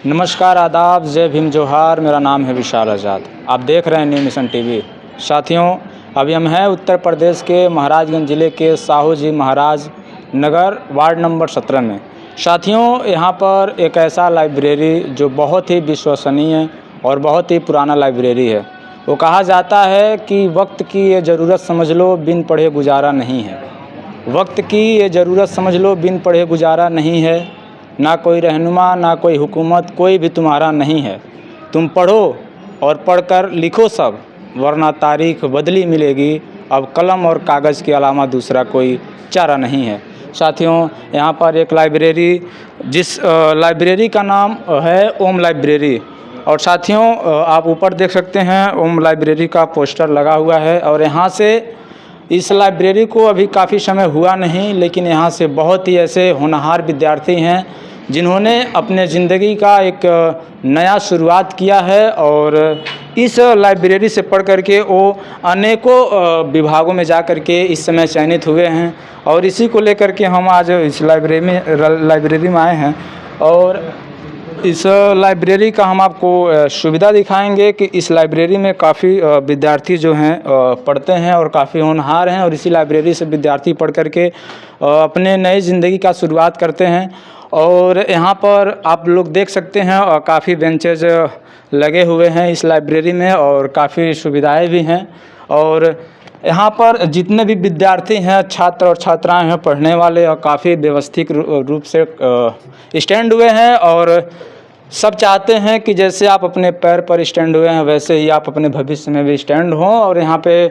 नमस्कार, आदाब, जय भीम, जोहार। मेरा नाम है विशाल आज़ाद। आप देख रहे हैं न्यू मिशन टीवी। साथियों, अभी हम हैं उत्तर प्रदेश के महाराजगंज ज़िले के साहू जी महाराज नगर वार्ड नंबर 17 में। साथियों, यहाँ पर एक ऐसा लाइब्रेरी जो बहुत ही विश्वसनीय और बहुत ही पुराना लाइब्रेरी है। वो कहा जाता है कि वक्त की ये ज़रूरत समझ लो, बिन पढ़े गुजारा नहीं है। वक्त की ये ज़रूरत समझ लो, बिन पढ़े गुजारा नहीं है। ना कोई रहनुमा, ना कोई हुकूमत, कोई भी तुम्हारा नहीं है। तुम पढ़ो और पढ़कर लिखो सब, वरना तारीख बदली मिलेगी। अब कलम और कागज़ के अलावा दूसरा कोई चारा नहीं है। साथियों, यहाँ पर एक लाइब्रेरी, जिस लाइब्रेरी का नाम है ओम लाइब्रेरी। और साथियों, आप ऊपर देख सकते हैं ओम लाइब्रेरी का पोस्टर लगा हुआ है। और यहाँ से इस लाइब्रेरी को अभी काफ़ी समय हुआ नहीं, लेकिन यहाँ से बहुत ही ऐसे होनहार विद्यार्थी हैं जिन्होंने अपने ज़िंदगी का एक नया शुरुआत किया है। और इस लाइब्रेरी से पढ़ करके वो अनेकों विभागों में जा कर के इस समय चयनित हुए हैं। और इसी को लेकर के हम आज इस लाइब्रेरी में आए हैं। और इस लाइब्रेरी का हम आपको सुविधा दिखाएंगे कि इस लाइब्रेरी में काफ़ी विद्यार्थी जो हैं पढ़ते हैं और काफ़ी होनहार हैं। और इसी लाइब्रेरी से विद्यार्थी पढ़ कर के अपने नई ज़िंदगी का शुरुआत करते हैं। और यहाँ पर आप लोग देख सकते हैं काफ़ी बेंचेज लगे हुए हैं इस लाइब्रेरी में और काफ़ी सुविधाएं भी हैं। और यहाँ पर जितने भी विद्यार्थी हैं, छात्र और छात्राएं हैं, पढ़ने वाले, और काफ़ी व्यवस्थित रूप से स्टैंड हुए हैं। और सब चाहते हैं कि जैसे आप अपने पैर पर स्टैंड हुए हैं वैसे ही आप अपने भविष्य में भी स्टैंड हों। और यहाँ पे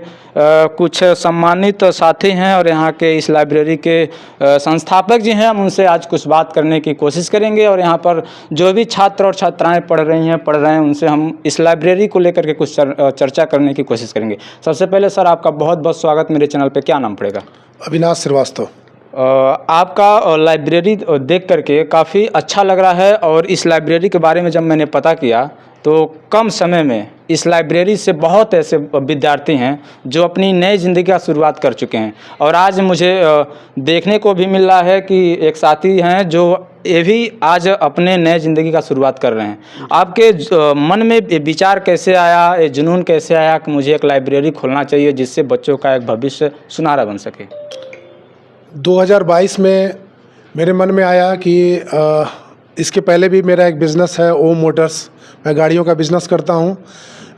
कुछ सम्मानित साथी हैं और यहाँ के इस लाइब्रेरी के संस्थापक जी हैं। हम उनसे आज कुछ बात करने की कोशिश करेंगे। और यहाँ पर जो भी छात्र और छात्राएं पढ़ रहे हैं उनसे हम इस लाइब्रेरी को लेकर के कुछ चर्चा करने की कोशिश करेंगे। सबसे पहले सर, आपका बहुत बहुत स्वागत मेरे चैनल पर। क्या नाम पड़ेगा? अविनाश श्रीवास्तव। आपका लाइब्रेरी देख करके काफ़ी अच्छा लग रहा है। और इस लाइब्रेरी के बारे में जब मैंने पता किया तो कम समय में इस लाइब्रेरी से बहुत ऐसे विद्यार्थी हैं जो अपनी नई ज़िंदगी का शुरुआत कर चुके हैं। और आज मुझे देखने को भी मिल रहा है कि एक साथी हैं जो ये भी आज अपने नए ज़िंदगी का शुरुआत कर रहे हैं। आपके मन में विचार कैसे आया, ये जुनून कैसे आया कि मुझे एक लाइब्रेरी खोलना चाहिए जिससे बच्चों का एक भविष्य सुनहरा बन सके? 2022 में मेरे मन में आया कि इसके पहले भी मेरा एक बिज़नेस है ओम मोटर्स, मैं गाड़ियों का बिज़नेस करता हूं।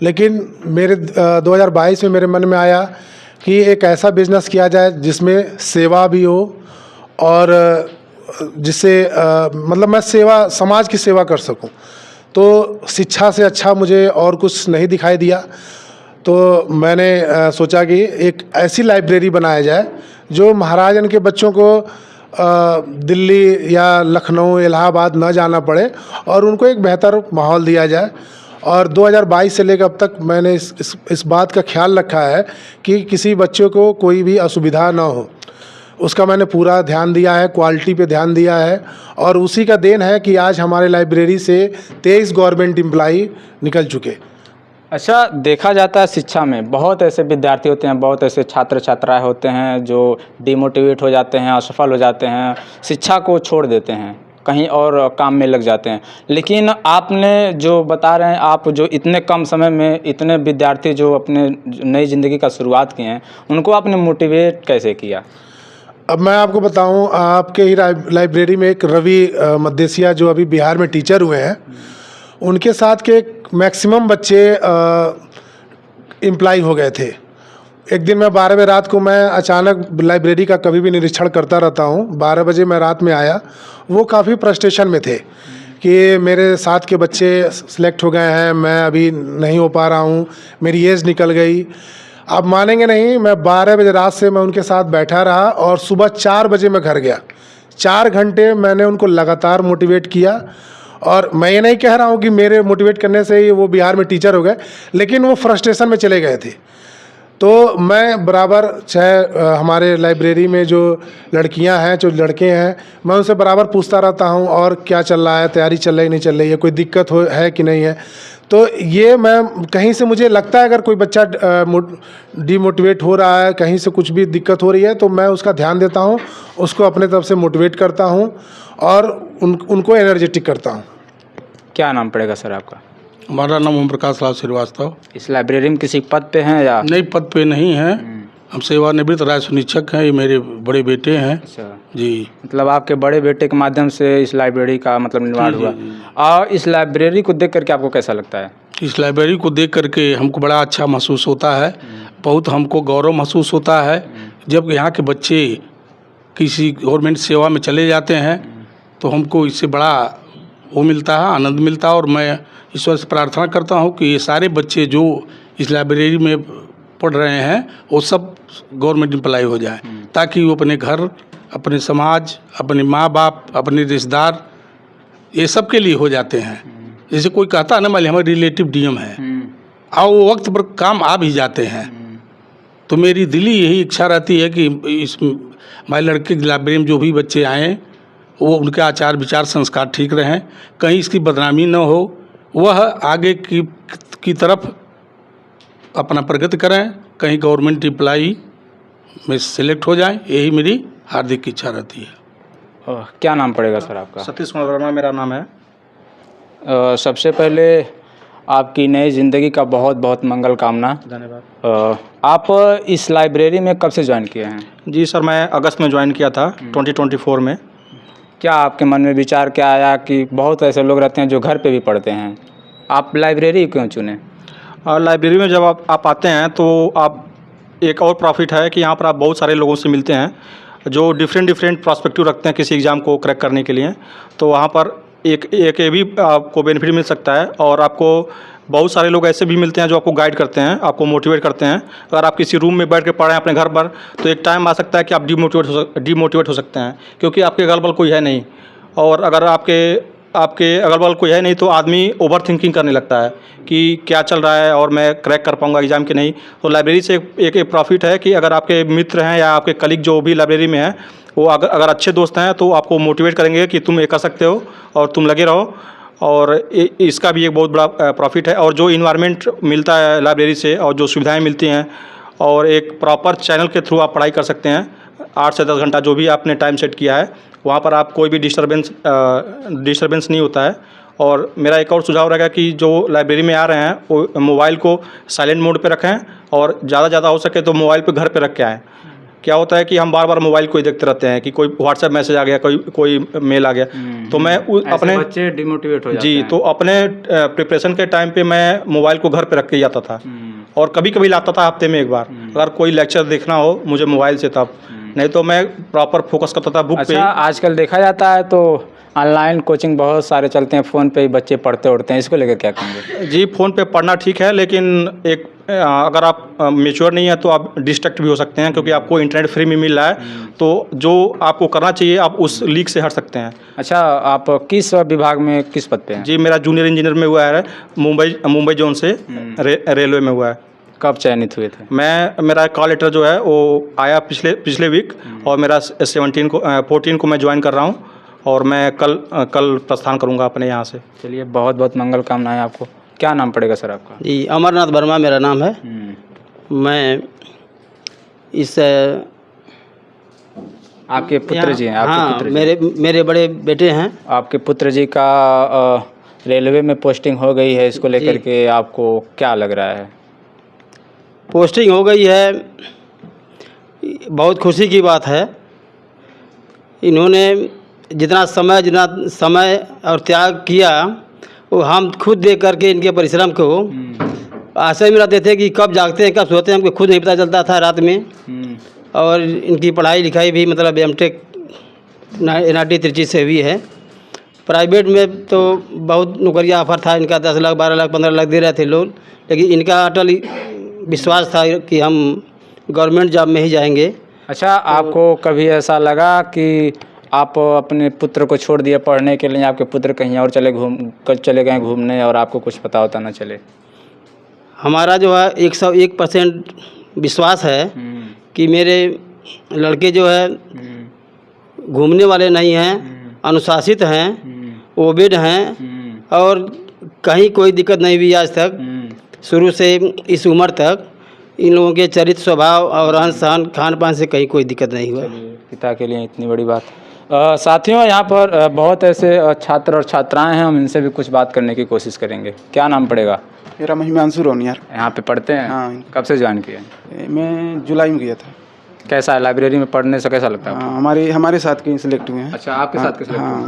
लेकिन मेरे 2022 में मेरे मन में आया कि एक ऐसा बिज़नेस किया जाए जिसमें सेवा भी हो और जिससे मतलब मैं समाज की सेवा कर सकूं। तो शिक्षा से अच्छा मुझे और कुछ नहीं दिखाई दिया। तो मैंने सोचा कि एक ऐसी लाइब्रेरी बनाया जाए जो महाराजगंज के बच्चों को दिल्ली या लखनऊ, इलाहाबाद न जाना पड़े और उनको एक बेहतर माहौल दिया जाए। और 2022 से लेकर अब तक मैंने इस बात का ख्याल रखा है कि किसी बच्चे को कोई भी असुविधा ना हो, उसका मैंने पूरा ध्यान दिया है, क्वालिटी पे ध्यान दिया है। और उसी का देन है कि आज हमारे लाइब्रेरी से 23 गवर्नमेंट एम्प्लॉई निकल चुके। अच्छा, देखा जाता है शिक्षा में बहुत ऐसे विद्यार्थी होते हैं, बहुत ऐसे छात्र छात्राएं होते हैं जो डिमोटिवेट हो जाते हैं, असफल हो जाते हैं, शिक्षा को छोड़ देते हैं, कहीं और काम में लग जाते हैं। लेकिन आपने जो बता रहे हैं, आप जो इतने कम समय में इतने विद्यार्थी जो अपने नई ज़िंदगी का शुरुआत किए हैं, उनको आपने मोटिवेट कैसे किया? अब मैं आपको बताऊं, आपके ही लाइब्रेरी में एक रवि मद्देसिया जो अभी बिहार में टीचर हुए हैं, उनके साथ के मैक्सिमम बच्चे एम्प्लॉय हो गए थे। एक दिन मैं 12 बजे रात को, मैं अचानक लाइब्रेरी का कभी भी निरीक्षण करता रहता हूँ, 12 बजे मैं रात में आया। वो काफ़ी फ्रस्ट्रेशन में थे कि मेरे साथ के बच्चे सिलेक्ट हो गए हैं, मैं अभी नहीं हो पा रहा हूँ, मेरी एज निकल गई। आप मानेंगे नहीं, मैं 12 बजे रात से मैं उनके साथ बैठा रहा और सुबह 4 बजे मैं घर गया। 4 घंटे मैंने उनको लगातार मोटिवेट किया। और मैं ये नहीं कह रहा हूँ कि मेरे मोटिवेट करने से ही वो बिहार में टीचर हो गए, लेकिन वो फ्रस्ट्रेशन में चले गए थे। तो मैं बराबर, चाहे हमारे लाइब्रेरी में जो लड़कियां हैं, जो लड़के हैं, मैं उनसे बराबर पूछता रहता हूं और क्या चल रहा है, तैयारी चल रही नहीं चल रही है, कोई दिक्कत है कि नहीं है। तो ये मैं कहीं से मुझे लगता है अगर कोई बच्चा डीमोटिवेट हो रहा है, कहीं से कुछ भी दिक्कत हो रही है, तो मैं उसका ध्यान देता हूं, उसको अपने तरफ से मोटिवेट करता हूं और उनको एनर्जेटिक करता हूं। क्या नाम पड़ेगा सर आपका? हमारा नाम ओम प्रकाश लाल श्रीवास्तव। इस लाइब्रेरी में किसी पद पे हैं या? नई पद पे नहीं है, हम सेवानिवृत्त राय सुनिरीक्षक हैं। ये मेरे बड़े बेटे हैं अच्छा, जी। मतलब आपके बड़े बेटे के माध्यम से इस लाइब्रेरी का मतलब निर्माण जी, हुआ। जी। और इस लाइब्रेरी को देख करके आपको कैसा लगता है? इस लाइब्रेरी को देख करके हमको बड़ा अच्छा महसूस होता है, बहुत हमको गौरव महसूस होता है। जब यहाँ के बच्चे किसी गवर्नमेंट सेवा में चले जाते हैं तो हमको इससे बड़ा वो मिलता है, आनंद मिलता है। और मैं ईश्वर से प्रार्थना करता हूँ कि ये सारे बच्चे जो इस लाइब्रेरी में पढ़ रहे हैं वो सब गवर्नमेंट एम्प्लॉय हो जाए, ताकि वो अपने घर, अपने समाज, अपने माँ बाप, अपने रिश्तेदार, ये सब के लिए हो जाते हैं। जैसे कोई कहता है ना, मान लीजिए हमारे रिलेटिव डीएम है और वो वक्त पर काम आ भी जाते हैं, तो मेरी दिली यही इच्छा रहती है कि इस हमारे लड़के की लाइब्रेरी में जो भी बच्चे आएँ वो उनके आचार विचार संस्कार ठीक रहें, कहीं इसकी बदनामी न हो, वह आगे की तरफ अपना प्रगति करें, कहीं गवर्नमेंट एम्प्लॉई में सिलेक्ट हो जाएं, यही मेरी हार्दिक इच्छा रहती है। क्या नाम पड़ेगा सर आपका? सतीश कुमार वर्मा मेरा नाम है। सबसे पहले आपकी नई ज़िंदगी का बहुत बहुत मंगल कामना। धन्यवाद। आप इस लाइब्रेरी में कब से ज्वाइन किए हैं? जी सर, मैं अगस्त में ज्वाइन किया था 2024 में। क्या आपके मन में विचार क्या आया कि बहुत ऐसे लोग रहते हैं जो घर पे भी पढ़ते हैं, आप लाइब्रेरी क्यों चुने? लाइब्रेरी में जब आप आते हैं तो आप एक और प्रॉफिट है कि यहाँ पर आप बहुत सारे लोगों से मिलते हैं जो डिफरेंट पर्सपेक्टिव रखते हैं किसी एग्ज़ाम को क्रैक करने के लिए। तो वहाँ पर एक ये भी आपको बेनिफिट मिल सकता है, और आपको बहुत सारे लोग ऐसे भी मिलते हैं जो आपको गाइड करते हैं, आपको मोटिवेट करते हैं। अगर आप किसी रूम में बैठ के पढ़ रहे हैं अपने घर पर, तो एक टाइम आ सकता है कि आप डीमोटिवेट हो सकते हैं, क्योंकि आपके अगल बगल कोई है नहीं। और अगर आपके अगल बगल कोई है नहीं तो आदमी ओवर थिंकिंग करने लगता है कि क्या चल रहा है और मैं क्रैक कर पाऊंगा एग्ज़ाम कि नहीं। तो लाइब्रेरी से एक प्रॉफिट है कि अगर आपके मित्र हैं या आपके कलीग जो भी लाइब्रेरी में हैं, वो अगर अच्छे दोस्त हैं तो आपको मोटिवेट करेंगे कि तुम ये कर सकते हो और तुम लगे रहो। और इसका भी एक बहुत बड़ा प्रॉफिट है। और जो इन्वायरमेंट मिलता है लाइब्रेरी से और जो सुविधाएँ मिलती हैं, और एक प्रॉपर चैनल के थ्रू आप पढ़ाई कर सकते हैं 8 से 10 घंटा जो भी आपने टाइम सेट किया है, वहाँ पर आप कोई भी डिस्टर्बेंस नहीं होता है। और मेरा एक और सुझाव रहेगा कि जो लाइब्रेरी में आ रहे हैं वो मोबाइल को साइलेंट मोड पे रखें, और ज़्यादा हो सके तो मोबाइल पे घर पे रख के आएँ। क्या होता है कि हम बार मोबाइल को ही देखते रहते हैं कि कोई व्हाट्सएप मैसेज आ गया, कोई मेल आ गया, तो मैं अपने बच्चे डिमोटिवेट हो जाते जी हैं। तो अपने प्रिपरेशन के टाइम पे मैं मोबाइल को घर पे रख के जाता था, और कभी लाता था हफ्ते में एक बार, अगर कोई लेक्चर देखना हो मुझे मोबाइल से, तब नहीं तो मैं प्रॉपर फोकस करता था बुक पे। अच्छा, आजकल देखा जाता है तो ऑनलाइन कोचिंग बहुत सारे चलते हैं, फ़ोन पे ही बच्चे पढ़ते उठते हैं, इसको लेकर क्या कहेंगे? जी, फ़ोन पे पढ़ना ठीक है, लेकिन अगर आप मैच्योर नहीं है तो आप डिस्ट्रैक्ट भी हो सकते हैं, क्योंकि आपको इंटरनेट फ्री में मिल रहा है, तो जो आपको करना चाहिए आप उस लीक से हट सकते हैं। अच्छा, आप किस विभाग में किस पद पे हैं? जी, मेरा जूनियर इंजीनियर में हुआ है, मुंबई जोन से रेलवे में हुआ है। कब चयनित हुए थे? मेरा कॉल लेटर जो है वो आया पिछले वीक, और मेरा 14 को मैं ज्वाइन कर रहा हूँ, और मैं कल प्रस्थान करूँगा अपने यहाँ से। चलिए, बहुत बहुत मंगल कामनाएं आपको। क्या नाम पड़ेगा सर आपका? जी, अमरनाथ वर्मा मेरा नाम है। मैं इस आपके पुत्र जी हैं? आपके पुत्र जी? मेरे बड़े बेटे हैं। आपके पुत्र जी का रेलवे में पोस्टिंग हो गई है, इसको लेकर के आपको क्या लग रहा है? पोस्टिंग हो गई है, बहुत खुशी की बात है। इन्होंने जितना समय और त्याग किया वो हम खुद देख करके इनके परिश्रम को आशा में रहते थे कि कब जागते हैं कब सोते हैं, हमको खुद नहीं पता चलता था रात में। और इनकी पढ़ाई लिखाई भी मतलब एमटेक NIT त्रिची से हुई है। प्राइवेट में तो बहुत नौकरियाँ ऑफर था इनका, 10 लाख 12 लाख 15 लाख दे रहे थे लोग, लेकिन इनका अटल विश्वास था कि हम गवर्नमेंट जॉब में ही जाएंगे। अच्छा, आपको कभी ऐसा लगा कि आप अपने पुत्र को छोड़ दिए पढ़ने के लिए, आपके पुत्र कहीं और चले गए घूमने और आपको कुछ पता होता ना चले? हमारा जो है 101% विश्वास है कि मेरे लड़के जो है घूमने वाले नहीं हैं, अनुशासित हैं, ओबेड हैं, और कहीं कोई दिक्कत नहीं हुई आज तक। शुरू से इस उम्र तक इन लोगों के चरित्र स्वभाव और रहन सहन खान पान से कहीं कोई दिक्कत नहीं हुआ। पिता के लिए इतनी बड़ी बात। साथियों यहाँ पर बहुत ऐसे छात्र और छात्राएं हैं, हम इनसे भी कुछ बात करने की कोशिश करेंगे। क्या नाम पड़ेगा? मेरा महिमांशु रोनियार। यहाँ पे पढ़ते हैं? हाँ। कब से ज्वाइन किए? मैं जुलाई में गया था। कैसा है लाइब्रेरी में पढ़ने से, कैसा लगता है? हमारे साथ के सिलेक्ट हुए हैं। अच्छा, आपके साथ किस? हाँ,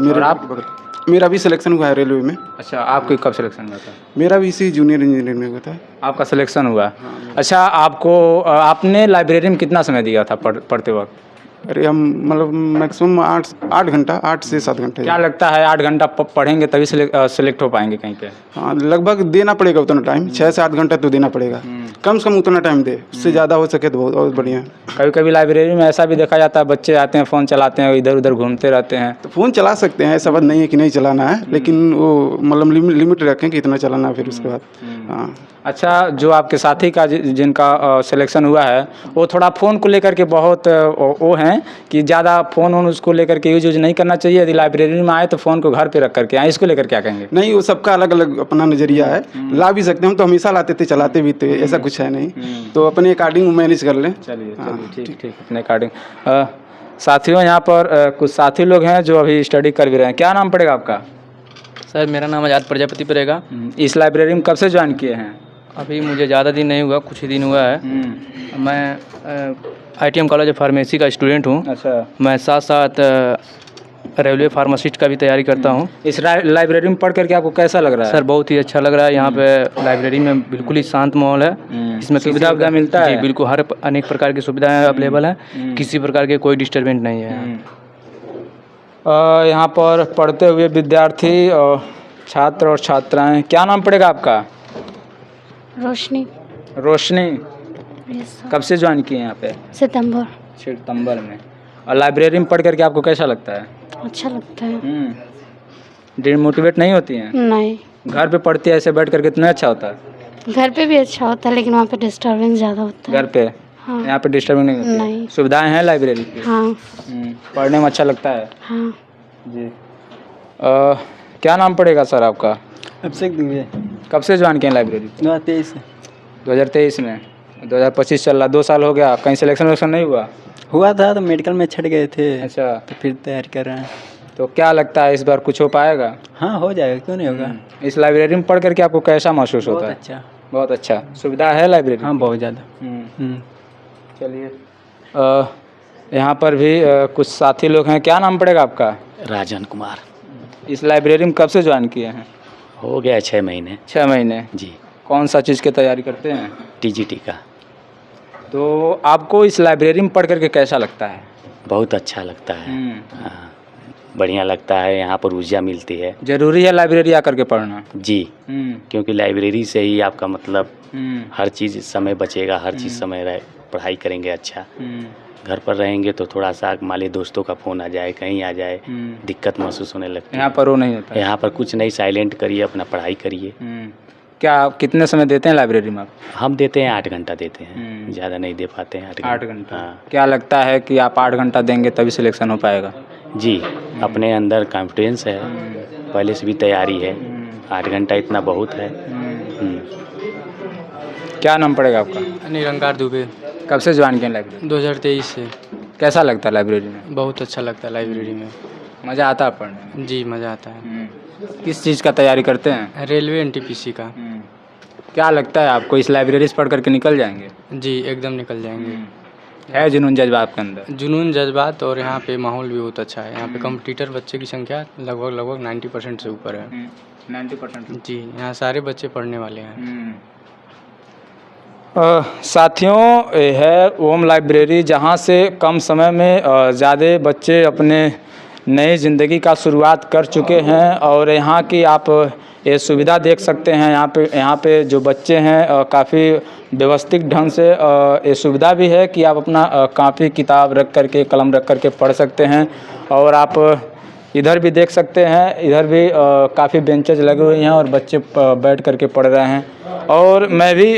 मेरा भी सिलेक्शन हुआ है रेलवे में। अच्छा, आपकी कब सिलेक्शन हुआ था? मेरा भी इसी जूनियर इंजीनियर में हुआ था। आपका सिलेक्शन हुआ? अच्छा, आपने लाइब्रेरी में कितना समय दिया था पढ़ते वक्त? अरे हम मतलब मैक्सिमम 8 घंटा, 8 से 7 घंटे। क्या लगता है 8 घंटा पढ़ेंगे तभी सिलेक्ट हो पाएंगे कहीं पे? हाँ, लगभग देना पड़ेगा उतना टाइम, 6 से 8 घंटा तो देना पड़ेगा। कम से कम उतना टाइम दे, उससे ज़्यादा हो सके तो बहुत बढ़िया। कभी कभी लाइब्रेरी में ऐसा भी देखा जाता है, बच्चे आते हैं, फ़ोन चलाते हैं, इधर उधर घूमते रहते हैं। तो फ़ोन चला सकते हैं, ऐसा बात नहीं है कि नहीं चलाना है, लेकिन वो मतलब लिमिट रखें कि इतना चलाना है, फिर उसके बाद। हाँ। अच्छा, जो आपके साथी का जिनका सिलेक्शन हुआ है, वो थोड़ा फ़ोन को लेकर के बहुत वो हैं कि ज़्यादा फ़ोन उसको लेकर के यूज नहीं करना चाहिए। यदि लाइब्रेरी में आए तो फ़ोन को घर पे रख करके आए, इसको लेकर क्या कहेंगे? नहीं, वो सबका अलग अलग अपना नज़रिया है। ला भी सकते हैं, हम तो हमेशा लाते थे, चलाते भी थे, ऐसा कुछ है नहीं। तो अपने अकॉर्डिंग मैनेज कर लें। चलिए ठीक, अपने अकॉर्डिंग। साथियों, यहाँ पर कुछ साथी लोग हैं जो अभी स्टडी कर भी रहे हैं। क्या नाम पड़ेगा आपका? सर, मेरा नाम आज़ाद प्रजापति पड़ेगा। इस लाइब्रेरी में कब से ज्वाइन किए हैं? अभी मुझे ज़्यादा दिन नहीं हुआ, कुछ ही दिन हुआ है। मैं ITM कॉलेज ऑफ फार्मेसी का स्टूडेंट हूँ। अच्छा। मैं साथ साथ रेलवे फार्मासिस्ट का भी तैयारी करता हूँ। इस लाइब्रेरी में पढ़ करके आपको कैसा लग रहा है? सर, बहुत ही अच्छा लग रहा है। यहाँ पे लाइब्रेरी में बिल्कुल ही शांत माहौल है। इसमें सुविधा मिलता है? जी बिल्कुल, हर अनेक प्रकार की सुविधाएं अवेलेबल है। किसी प्रकार के कोई डिस्टर्बेंस नहीं है। यहाँ पर पढ़ते हुए विद्यार्थी और छात्र और छात्राएं। क्या नाम पड़ेगा आपका? रोशनी। रोशनी, कब से ज्वाइन किए हैं यहाँ पे? सितंबर में। और लाइब्रेरी में पढ़ करके आपको कैसा लगता है? अच्छा लगता है। डिमोटिवेट नहीं होती हैं? नहीं। घर पे पढ़ती है ऐसे बैठ करके तो नहीं अच्छा होता है? घर पे भी अच्छा होता है, लेकिन वहाँ पे डिस्टर्बेंस ज़्यादा होता है। घर पे? हाँ। यहाँ पे डिस्टर्बेंस नहीं होती? नहीं। सुविधाएं हैं लाइब्रेरी की? हाँ। पढ़ने में अच्छा लगता है? हाँ जी। क्या नाम पड़ेगा सर आपका? अभिषेक दिव्य। कब से ज्वाइन किए लाइब्रेरी? 2023 में। 2025 चल रहा, 2 साल हो गया। कहीं सिलेक्शन नहीं हुआ था तो मेडिकल में छट गए थे। अच्छा, तो फिर तैयारी कर रहे हैं। तो क्या लगता है इस बार कुछ हो पाएगा? हाँ, हो जाएगा, क्यों नहीं होगा। इस लाइब्रेरी में पढ़ करके आपको कैसा महसूस होता है? अच्छा। बहुत अच्छा। सुविधा है लाइब्रेरी? हाँ, बहुत ज़्यादा। चलिए, यहाँ पर भी कुछ साथी लोग हैं। क्या नाम पड़ेगा आपका? राजन कुमार। इस लाइब्रेरी में कब से ज्वाइन किए हैं? हो गया 6 महीने। 6 महीने जी। कौन सा चीज़ की तैयारी करते हैं? TGT का। तो आपको इस लाइब्रेरी में पढ़ करके कैसा लगता है? बहुत अच्छा लगता है। हाँ, बढ़िया लगता है। यहाँ पर ऊर्जा मिलती है। ज़रूरी है लाइब्रेरी आकर के पढ़ना? जी, क्योंकि लाइब्रेरी से ही आपका मतलब हर चीज़ समय बचेगा, हर चीज़ समय पढ़ाई करेंगे अच्छा। घर पर रहेंगे तो थोड़ा सा मान लीजिए दोस्तों का फ़ोन आ जाए, कहीं आ जाए, दिक्कत महसूस होने लगती है। यहाँ पर वो नहीं होता है? यहाँ पर कुछ नहीं, साइलेंट करिए, अपना पढ़ाई करिए। क्या आप कितने समय देते हैं लाइब्रेरी में आप? हम देते हैं 8 घंटा देते हैं, ज़्यादा नहीं दे पाते हैं। 8 घंटा। हाँ। क्या लगता है कि आप 8 घंटा देंगे तभी सिलेक्शन हो पाएगा? जी, अपने अंदर कॉन्फिडेंस है, पहले से भी तैयारी है। 8 घंटा इतना बहुत है। क्या नाम पड़ेगा आपका? निरंकार दुबे। कब से ज्वाइन किया लाइब्रेरी? 2023 से। कैसा लगता है लाइब्रेरी में? बहुत अच्छा लगता है लाइब्रेरी में। मज़ा आता है पढ़ने में? जी, मज़ा आता है। किस चीज़ का तैयारी करते हैं? रेलवे NTPC का। क्या लगता है आपको इस लाइब्रेरी से पढ़ करके निकल जाएंगे? जी, एकदम निकल जाएंगे। है जुनून जज्बा आपके अंदर? जुनून जज्बात, और यहाँ पे माहौल भी बहुत अच्छा है। यहाँ पे कॉम्पिटिटर बच्चे की संख्या लगभग 90% से ऊपर है। 90%? जी, यहाँ सारे बच्चे पढ़ने वाले हैं। साथियों, ये है ओम लाइब्रेरी, जहाँ से कम समय में ज़्यादा बच्चे अपने नई ज़िंदगी का शुरुआत कर चुके हैं। और यहाँ की आप ये सुविधा देख सकते हैं। यहाँ पे जो बच्चे हैं काफ़ी व्यवस्थित ढंग से ये सुविधा भी है कि आप अपना कापी किताब रख करके, कलम रख करके पढ़ सकते हैं। और आप इधर भी देख सकते हैं, इधर भी काफ़ी बेंचेज लगे हुए हैं और बच्चे बैठ करके पढ़ रहे हैं। और मैं भी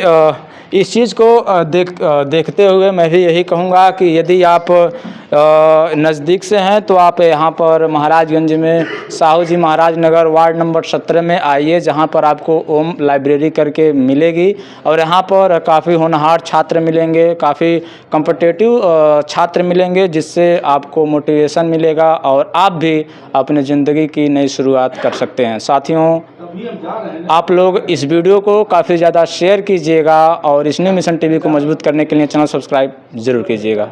इस चीज़ को देखते हुए मैं भी यही कहूँगा कि यदि आप नज़दीक से हैं तो आप यहाँ पर महाराजगंज में साहू जी महाराज नगर वार्ड नंबर 17 में आइए, जहाँ पर आपको ओम लाइब्रेरी करके मिलेगी और यहाँ पर काफ़ी होनहार छात्र मिलेंगे, काफ़ी कॉम्पिटिटिव छात्र मिलेंगे, जिससे आपको मोटिवेशन मिलेगा और आप भी अपने ज़िंदगी की नई शुरुआत कर सकते हैं। साथियों, आप लोग इस वीडियो को काफ़ी ज़्यादा शेयर कीजिएगा और इस न्यू मिशन टीवी को मजबूत करने के लिए चैनल सब्सक्राइब ज़रूर कीजिएगा।